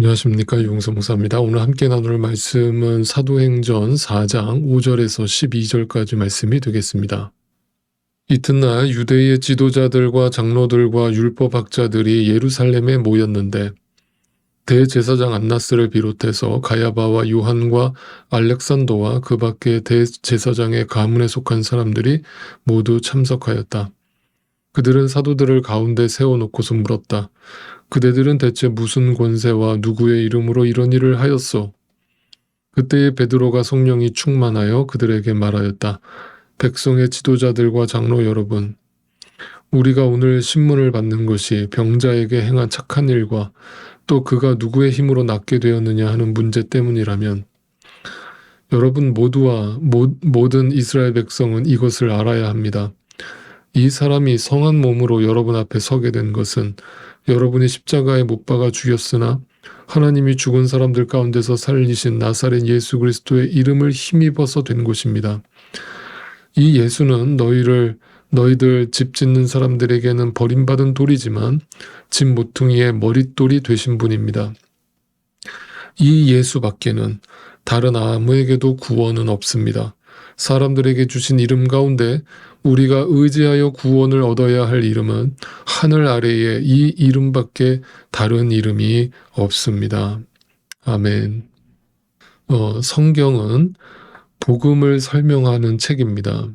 안녕하십니까, 유홍서 목사입니다. 오늘 함께 나눌 말씀은 사도행전 4장 5절에서 12절까지 말씀이 되겠습니다. 이튿날 유대의 지도자들과 장로들과 율법학자들이 예루살렘에 모였는데 대제사장 안나스를 비롯해서 가야바와 요한과 알렉산더와 그 밖에 대제사장의 가문에 속한 사람들이 모두 참석하였다. 그들은 사도들을 가운데 세워놓고서 물었다. 그대들은 대체 무슨 권세와 누구의 이름으로 이런 일을 하였소? 그때에 베드로가 성령이 충만하여 그들에게 말하였다. 백성의 지도자들과 장로 여러분, 우리가 오늘 신문을 받는 것이 병자에게 행한 착한 일과 또 그가 누구의 힘으로 낫게 되었느냐 하는 문제 때문이라면 여러분 모두와 모든 이스라엘 백성은 이것을 알아야 합니다. 이 사람이 성한 몸으로 여러분 앞에 서게 된 것은 여러분이 십자가에 못 박아 죽였으나 하나님이 죽은 사람들 가운데서 살리신 나사렛 예수 그리스도의 이름을 힘입어서 된 것입니다. 이 예수는 너희들 집 짓는 사람들에게는 버림받은 돌이지만 집 모퉁이의 머릿돌이 되신 분입니다. 이 예수밖에는 다른 아무에게도 구원은 없습니다. 사람들에게 주신 이름 가운데 우리가 의지하여 구원을 얻어야 할 이름은 하늘 아래에 이 이름밖에 다른 이름이 없습니다. 아멘. 성경은 복음을 설명하는 책입니다.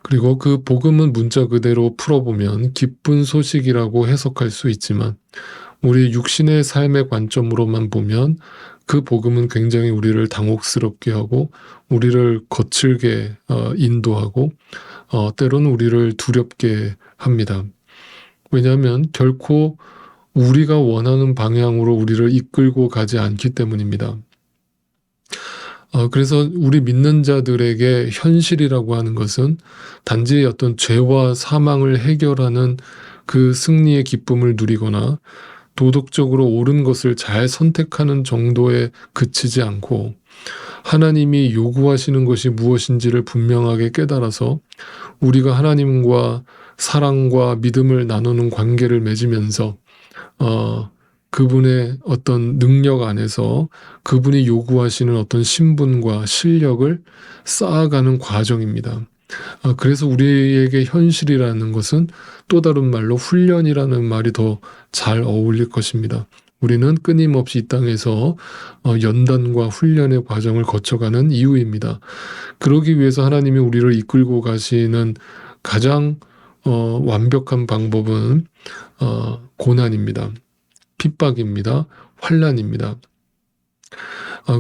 그리고 그 복음은 문자 그대로 풀어보면 기쁜 소식이라고 해석할 수 있지만 우리 육신의 삶의 관점으로만 보면 그 복음은 굉장히 우리를 당혹스럽게 하고 우리를 거칠게 인도하고 때로는 우리를 두렵게 합니다. 왜냐하면 결코 우리가 원하는 방향으로 우리를 이끌고 가지 않기 때문입니다. 그래서 우리 믿는 자들에게 현실이라고 하는 것은 단지 어떤 죄와 사망을 해결하는 그 승리의 기쁨을 누리거나 도덕적으로 옳은 것을 잘 선택하는 정도에 그치지 않고 하나님이 요구하시는 것이 무엇인지를 분명하게 깨달아서 우리가 하나님과 사랑과 믿음을 나누는 관계를 맺으면서 그분의 어떤 능력 안에서 그분이 요구하시는 어떤 신분과 실력을 쌓아가는 과정입니다. 그래서 우리에게 현실이라는 것은 또 다른 말로 훈련이라는 말이 더 잘 어울릴 것입니다. 우리는 끊임없이 이 땅에서 연단과 훈련의 과정을 거쳐가는 이유입니다. 그러기 위해서 하나님이 우리를 이끌고 가시는 가장 완벽한 방법은 고난입니다. 핍박입니다. 환난입니다.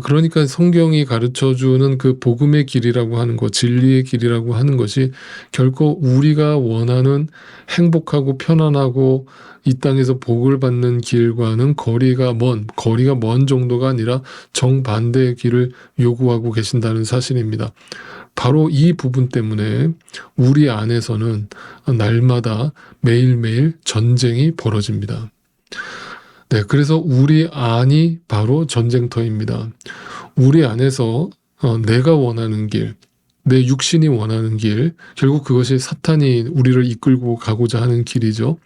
그러니까 성경이 가르쳐주는 그 복음의 길이라고 하는 것, 진리의 길이라고 하는 것이 결코 우리가 원하는 행복하고 편안하고 이 땅에서 복을 받는 길과는 거리가 먼 정도가 아니라 정반대의 길을 요구하고 계신다는 사실입니다. 바로 이 부분 때문에 우리 안에서는 날마다 매일매일 전쟁이 벌어집니다. 네, 그래서 우리 안이 바로 전쟁터입니다. 우리 안에서 내가 원하는 길, 내 육신이 원하는 길, 결국 그것이 사탄이 우리를 이끌고 가고자 하는 길이죠.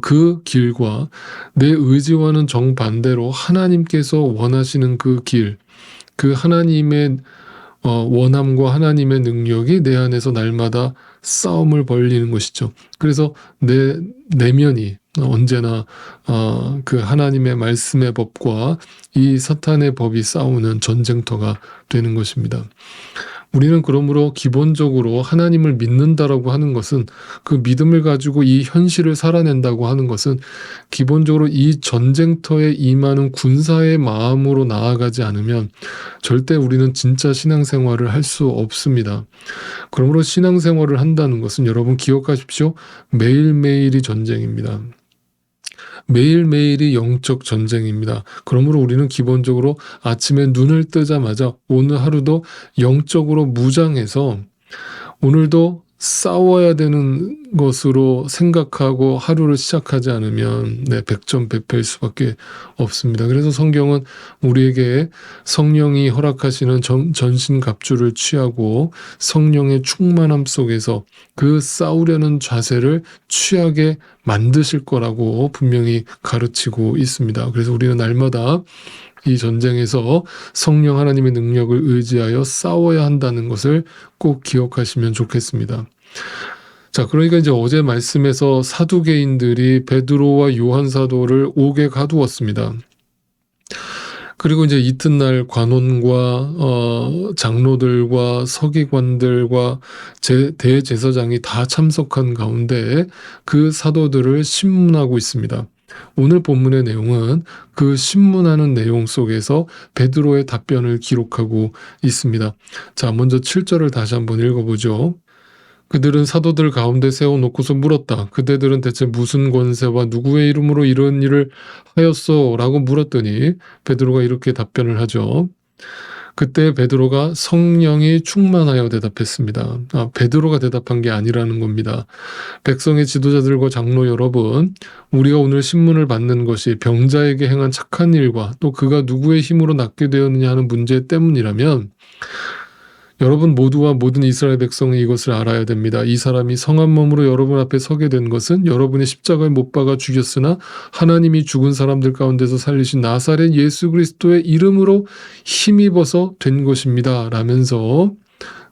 그 길과 내 의지와는 정반대로 하나님께서 원하시는 그 길, 그 하나님의 원함과 하나님의 능력이 내 안에서 날마다 싸움을 벌이는 것이죠. 그래서 내 내면이 언제나 그 하나님의 말씀의 법과 이 사탄의 법이 싸우는 전쟁터가 되는 것입니다. 우리는 그러므로 기본적으로 하나님을 믿는다라고 하는 것은 그 믿음을 가지고 이 현실을 살아낸다고 하는 것은 기본적으로 이 전쟁터에 임하는 군사의 마음으로 나아가지 않으면 절대 우리는 진짜 신앙생활을 할 수 없습니다. 그러므로 신앙생활을 한다는 것은 여러분 기억하십시오. 매일매일이 전쟁입니다. 매일매일이 영적 전쟁입니다. 그러므로 우리는 기본적으로 아침에 눈을 뜨자마자 오늘 하루도 영적으로 무장해서 오늘도 싸워야 되는 것으로 생각하고 하루를 시작하지 않으면 백전백패일 수밖에 없습니다. 그래서 성경은 우리에게 성령이 허락하시는 전신갑주를 취하고 성령의 충만함 속에서 그 싸우려는 자세를 취하게 만드실 거라고 분명히 가르치고 있습니다. 그래서 우리는 날마다 이 전쟁에서 성령 하나님의 능력을 의지하여 싸워야 한다는 것을 꼭 기억하시면 좋겠습니다. 자, 그러니까 이제 어제 말씀에서 사두개인들이 베드로와 요한 사도를 옥에 가두었습니다. 그리고 이제 이튿날 관원과 장로들과 서기관들과 대제사장이 다 참석한 가운데 그 사도들을 신문하고 있습니다. 오늘 본문의 내용은 그 신문하는 내용 속에서 베드로의 답변을 기록하고 있습니다. 자, 먼저 7절을 다시 한번 읽어보죠. 그들은 사도들 가운데 세워놓고서 물었다. 그대들은 대체 무슨 권세와 누구의 이름으로 이런 일을 하였소? 라고 물었더니 베드로가 이렇게 답변을 하죠. 그때 베드로가 성령이 충만하여 대답했습니다. 베드로가 대답한 게 아니라는 겁니다. 백성의 지도자들과 장로 여러분, 우리가 오늘 신문을 받는 것이 병자에게 행한 착한 일과 또 그가 누구의 힘으로 낫게 되었느냐 하는 문제 때문이라면 여러분 모두와 모든 이스라엘 백성이 이것을 알아야 됩니다. 이 사람이 성한 몸으로 여러분 앞에 서게 된 것은 여러분의 십자가에 못 박아 죽였으나 하나님이 죽은 사람들 가운데서 살리신 나사렛 예수 그리스도의 이름으로 힘입어서 된 것입니다. 라면서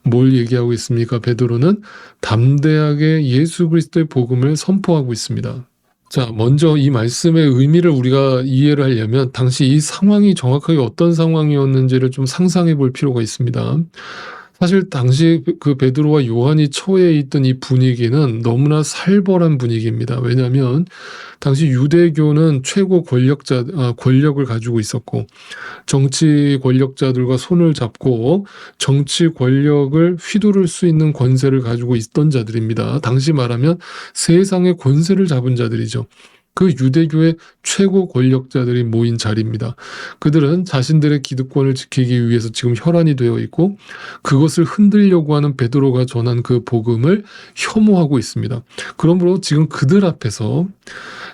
뭘 얘기하고 있습니까? 베드로는 담대하게 예수 그리스도의 복음을 선포하고 있습니다. 자, 먼저 이 말씀의 의미를 우리가 이해를 하려면 당시 이 상황이 정확하게 어떤 상황이었는지를 좀 상상해 볼 필요가 있습니다. 사실 당시 그 베드로와 요한이 처해 있던 이 분위기는 너무나 살벌한 분위기입니다. 왜냐하면 당시 유대교는 최고 권력을 가지고 있었고 정치 권력자들과 손을 잡고 정치 권력을 휘두를 수 있는 권세를 가지고 있던 자들입니다. 당시 말하면 세상의 권세를 잡은 자들이죠. 그 유대교의 최고 권력자들이 모인 자리입니다. 그들은 자신들의 기득권을 지키기 위해서 지금 혈안이 되어 있고 그것을 흔들려고 하는 베드로가 전한 그 복음을 혐오하고 있습니다. 그러므로 지금 그들 앞에서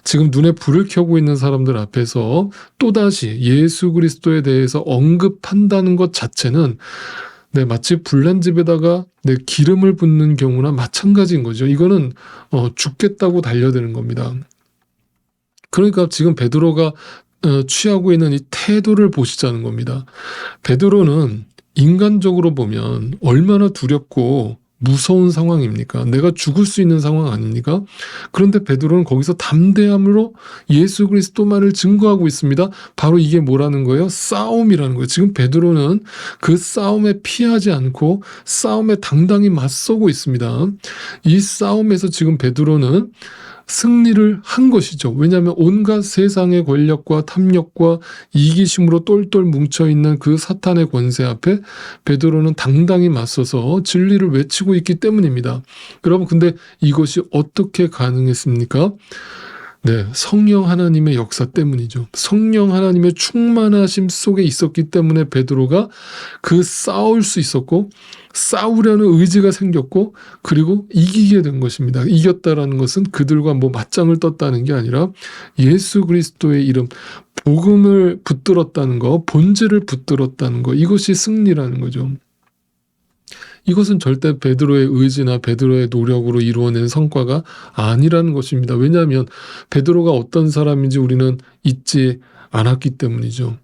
지금 눈에 불을 켜고 있는 사람들 앞에서 또다시 예수 그리스도에 대해서 언급한다는 것 자체는 마치 불난 집에다가 기름을 붓는 경우나 마찬가지인 거죠. 이거는 죽겠다고 달려드는 겁니다. 그러니까 지금 베드로가 취하고 있는 이 태도를 보시자는 겁니다. 베드로는 인간적으로 보면 얼마나 두렵고 무서운 상황입니까? 내가 죽을 수 있는 상황 아닙니까? 그런데 베드로는 거기서 담대함으로 예수 그리스도만을 증거하고 있습니다. 바로 이게 뭐라는 거예요? 싸움이라는 거예요. 지금 베드로는 그 싸움에 피하지 않고 싸움에 당당히 맞서고 있습니다. 이 싸움에서 지금 베드로는 승리를 한 것이죠. 왜냐하면 온갖 세상의 권력과 탐욕과 이기심으로 똘똘 뭉쳐있는 그 사탄의 권세 앞에 베드로는 당당히 맞서서 진리를 외치고 있기 때문입니다. 여러분, 근데 이것이 어떻게 가능했습니까? 성령 하나님의 역사 때문이죠. 성령 하나님의 충만하심 속에 있었기 때문에 베드로가 그 싸울 수 있었고 싸우려는 의지가 생겼고 그리고 이기게 된 것입니다. 이겼다라는 것은 그들과 맞짱을 떴다는 게 아니라 예수 그리스도의 이름, 복음을 붙들었다는 거, 본질을 붙들었다는 거, 이것이 승리라는 거죠. 이것은 절대 베드로의 의지나 베드로의 노력으로 이루어낸 성과가 아니라는 것입니다. 왜냐하면 베드로가 어떤 사람인지 우리는 잊지 않았기 때문이죠.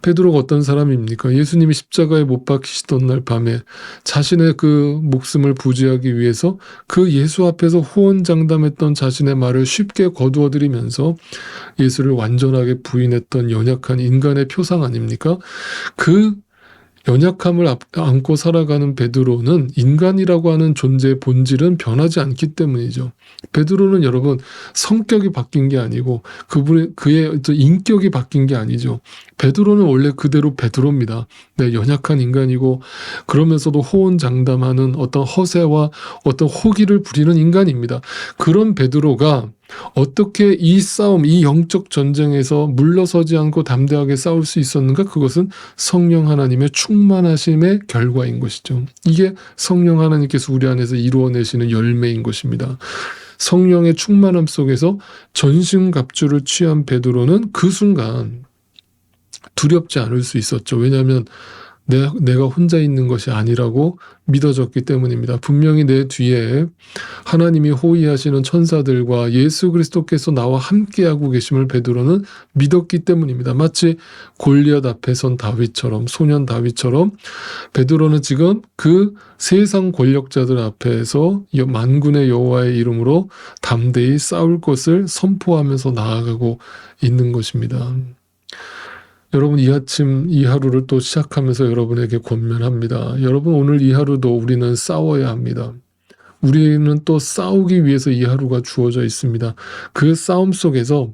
베드로가 어떤 사람입니까? 예수님이 십자가에 못 박히시던 날 밤에 자신의 그 목숨을 부지하기 위해서 그 예수 앞에서 호언장담했던 자신의 말을 쉽게 거두어들이면서 예수를 완전하게 부인했던 연약한 인간의 표상 아닙니까? 그 연약함을 안고 살아가는 베드로는 인간이라고 하는 존재의 본질은 변하지 않기 때문이죠. 베드로는 여러분 성격이 바뀐 게 아니고 그의 인격이 바뀐 게 아니죠. 베드로는 원래 그대로 베드로입니다. 연약한 인간이고 그러면서도 호언장담하는 어떤 허세와 어떤 호기를 부리는 인간입니다. 그런 베드로가 어떻게 이 싸움, 이 영적 전쟁에서 물러서지 않고 담대하게 싸울 수 있었는가? 그것은 성령 하나님의 충만하심의 결과인 것이죠. 이게 성령 하나님께서 우리 안에서 이루어내시는 열매인 것입니다. 성령의 충만함 속에서 전신갑주를 취한 베드로는 그 순간 두렵지 않을 수 있었죠. 왜냐하면 내가 혼자 있는 것이 아니라고 믿어졌기 때문입니다. 분명히 내 뒤에 하나님이 호위하시는 천사들과 예수 그리스도께서 나와 함께하고 계심을 베드로는 믿었기 때문입니다. 마치 골리앗 앞에 선 다윗처럼, 소년 다윗처럼 베드로는 지금 그 세상 권력자들 앞에서 만군의 여호와의 이름으로 담대히 싸울 것을 선포하면서 나아가고 있는 것입니다. 여러분, 이 아침 이 하루를 또 시작하면서 여러분에게 권면합니다. 여러분, 오늘 이 하루도 우리는 싸워야 합니다. 우리는 또 싸우기 위해서 이 하루가 주어져 있습니다. 그 싸움 속에서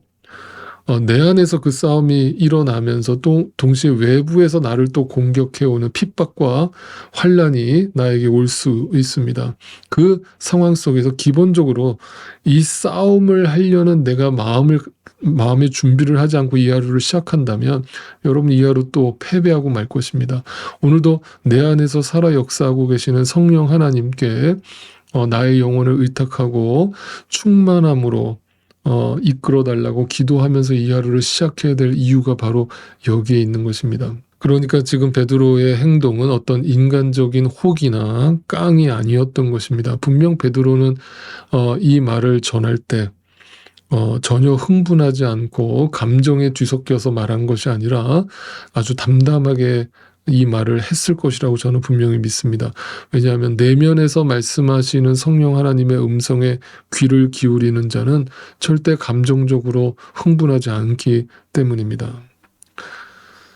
내 안에서 그 싸움이 일어나면서 또 동시에 외부에서 나를 또 공격해오는 핍박과 환난이 나에게 올 수 있습니다. 그 상황 속에서 기본적으로 이 싸움을 하려는 내가 마음의 준비를 하지 않고 이 하루를 시작한다면 여러분 이 하루 또 패배하고 말 것입니다. 오늘도 내 안에서 살아 역사하고 계시는 성령 하나님께 나의 영혼을 의탁하고 충만함으로 이끌어 달라고 기도하면서 이 하루를 시작해야 될 이유가 바로 여기에 있는 것입니다. 그러니까 지금 베드로의 행동은 어떤 인간적인 혹이나 깡이 아니었던 것입니다. 분명 베드로는 이 말을 전할 때 전혀 흥분하지 않고 감정에 뒤섞여서 말한 것이 아니라 아주 담담하게 이 말을 했을 것이라고 저는 분명히 믿습니다. 왜냐하면 내면에서 말씀하시는 성령 하나님의 음성에 귀를 기울이는 자는 절대 감정적으로 흥분하지 않기 때문입니다.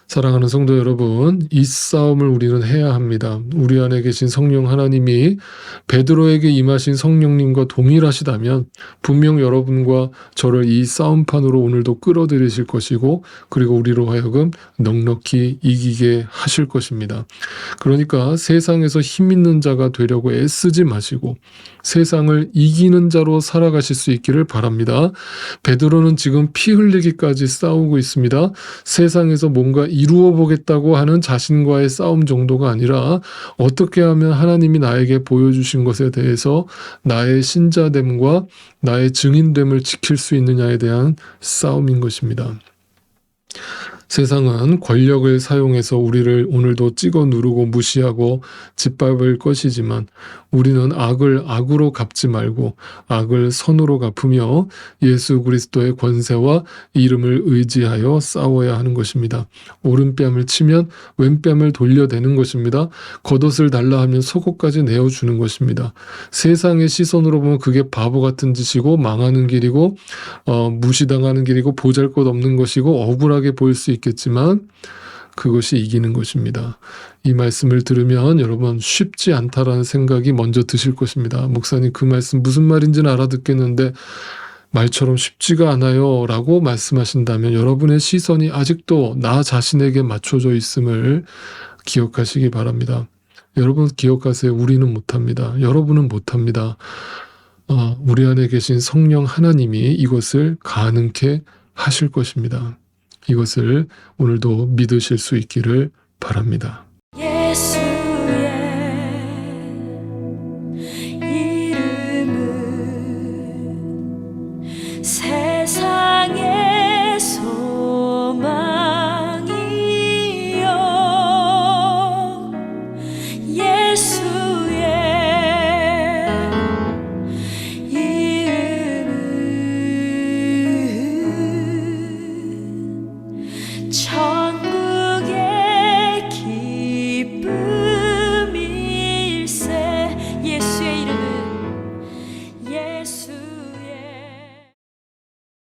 사랑하는 성도 여러분, 이 싸움을 우리는 해야 합니다. 우리 안에 계신 성령 하나님이 베드로에게 임하신 성령님과 동일하시다면 분명 여러분과 저를 이 싸움판으로 오늘도 끌어들이실 것이고 그리고 우리로 하여금 넉넉히 이기게 하실 것입니다. 그러니까 세상에서 힘 있는 자가 되려고 애쓰지 마시고 세상을 이기는 자로 살아가실 수 있기를 바랍니다. 베드로는 지금 피 흘리기까지 싸우고 있습니다. 세상에서 뭔가 이루어 보겠다고 하는 자신과의 싸움 정도가 아니라 어떻게 하면 하나님이 나에게 보여주신 것에 대해서 나의 신자됨과 나의 증인됨을 지킬 수 있느냐에 대한 싸움인 것입니다. 세상은 권력을 사용해서 우리를 오늘도 찍어 누르고 무시하고 짓밟을 것이지만 우리는 악을 악으로 갚지 말고 악을 선으로 갚으며 예수 그리스도의 권세와 이름을 의지하여 싸워야 하는 것입니다. 오른뺨을 치면 왼뺨을 돌려대는 것입니다. 겉옷을 달라 하면 속옷까지 내어주는 것입니다. 세상의 시선으로 보면 그게 바보 같은 짓이고 망하는 길이고 무시당하는 길이고 보잘것없는 것이고 억울하게 보일 수 있겠지만 그것이 이기는 것입니다. 이 말씀을 들으면 여러분 쉽지 않다라는 생각이 먼저 드실 것입니다. 목사님 그 말씀 무슨 말인지는 알아듣겠는데 말처럼 쉽지가 않아요 라고 말씀하신다면 여러분의 시선이 아직도 나 자신에게 맞춰져 있음을 기억하시기 바랍니다. 여러분 기억하세요. 우리는 못합니다. 여러분은 못합니다. 우리 안에 계신 성령 하나님이 이것을 가능케 하실 것입니다. 이것을 오늘도 믿으실 수 있기를 바랍니다. 예수